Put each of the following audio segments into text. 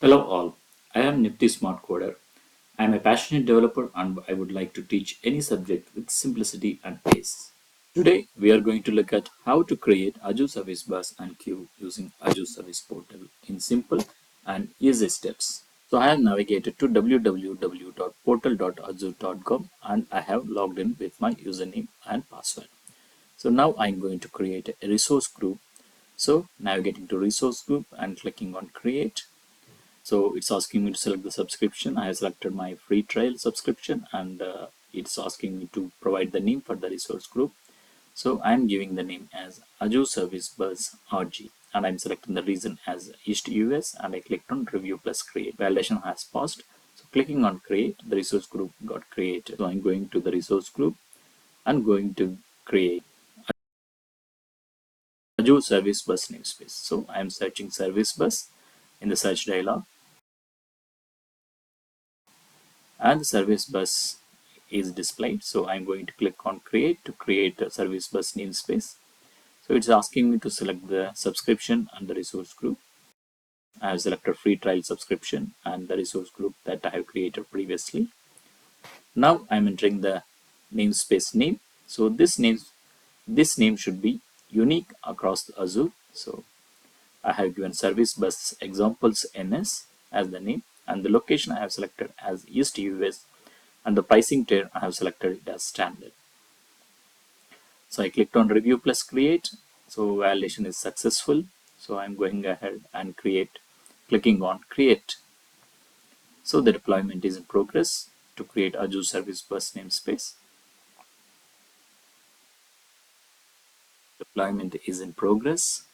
Hello all, I am Nifty Smart Coder. I am a passionate developer and I would like to teach any subject with simplicity and ease. Today we are going to look at how to create Azure Service Bus and Queue using Azure Service Portal in simple and easy steps. So I have navigated to www.portal.azure.com and I have logged in with my username and password. So now I'm going to create a resource group. So navigating to resource group and clicking on create. So it's asking me to select the subscription. I have selected my free trial subscription and it's asking me to provide the name for the resource group. So I'm giving the name as Azure Service Bus RG and I'm selecting the region as East US and I clicked on review plus create. Validation has passed. So clicking on create, the resource group got created. So I'm going to the resource group and going to create Azure Service Bus namespace. So I'm searching Service Bus in the search dialog and the service bus is displayed. So I'm going to click on create to create a service bus namespace. So it's asking me to select the subscription and the resource group. I have selected free trial subscription and the resource group that I have created previously. Now I'm entering the namespace name. So this name should be unique across Azure. So I have given service bus examples NS as the name and the location I have selected as East US and the pricing tier I have selected it as standard. So I clicked on review plus create. So validation is successful. So I'm going ahead and clicking on create. So the deployment is in progress to create Azure Service Bus namespace. Deployment is in progress.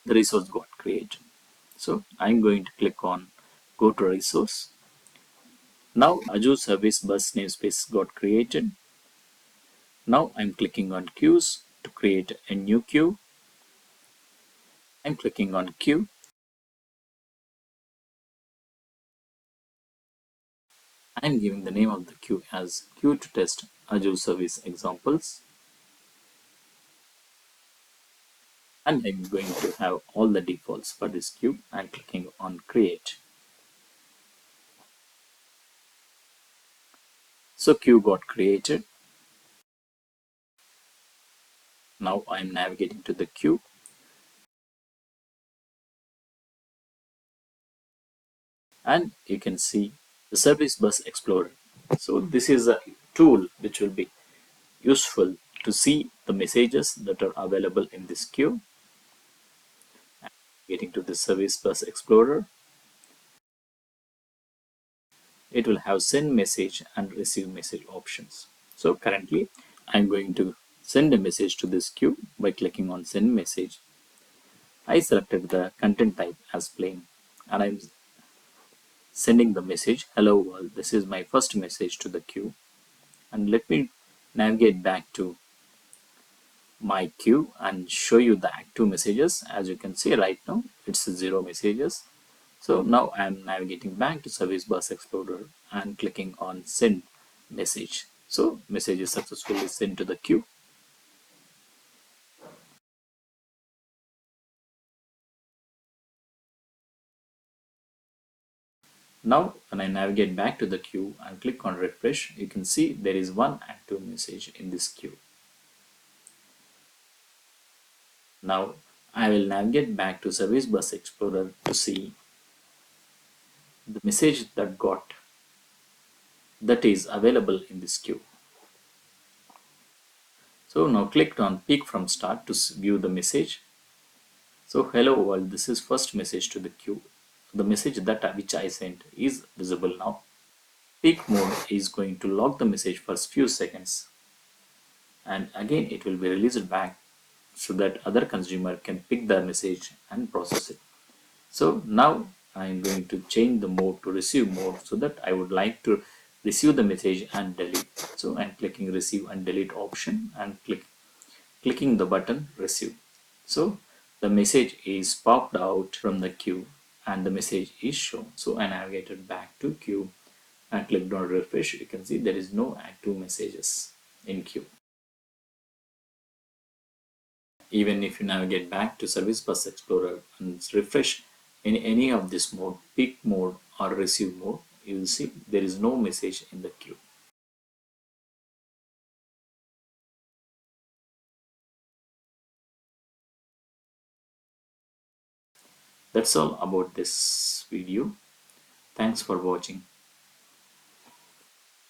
The resource got created. So I'm going to click on go to resource. Now Azure Service Bus namespace got created. Now I'm clicking on queues to create a new queue. I'm clicking on queue. I'm giving the name of the queue as queue to test Azure Service examples. And I'm going to have all the defaults for this queue and clicking on create. So queue got created. Now I'm navigating to the queue. And you can see the Service Bus Explorer. So this is a tool which will be useful to see the messages that are available in this queue. Getting to the Service Bus Explorer, it will have send message and receive message options. So currently I'm going to send a message to this queue by clicking on send message. I selected the content type as plain and I'm sending the message hello world. This is my first message to the queue and let me navigate back to my queue and show you the active messages. As you can see right now it's 0 messages. So now I'm navigating back to Service Bus Explorer and clicking on send message. So message is successfully sent to the queue. Now when I navigate back to the queue and click on refresh, you can see there is one active message in this queue. Now I will navigate back to Service Bus Explorer to see the message that is available in this queue. So now click on peek from start to view the message. So hello world, this is first message to the queue. The message which I sent is visible now. Peek mode is going to log the message for few seconds and again it will be released back so that other consumer can pick the message and process it. So now I am going to change the mode to receive mode so that I would like to receive the message and delete. So I'm clicking receive and delete option and clicking the button receive. So the message is popped out from the queue and the message is shown. So I navigated back to queue and clicked on refresh. You can see there is no active messages in queue. Even if you navigate back to Service Bus Explorer and refresh in any of this mode, peak mode or receive mode, you will see there is no message in the queue. That's all about this video. Thanks for watching.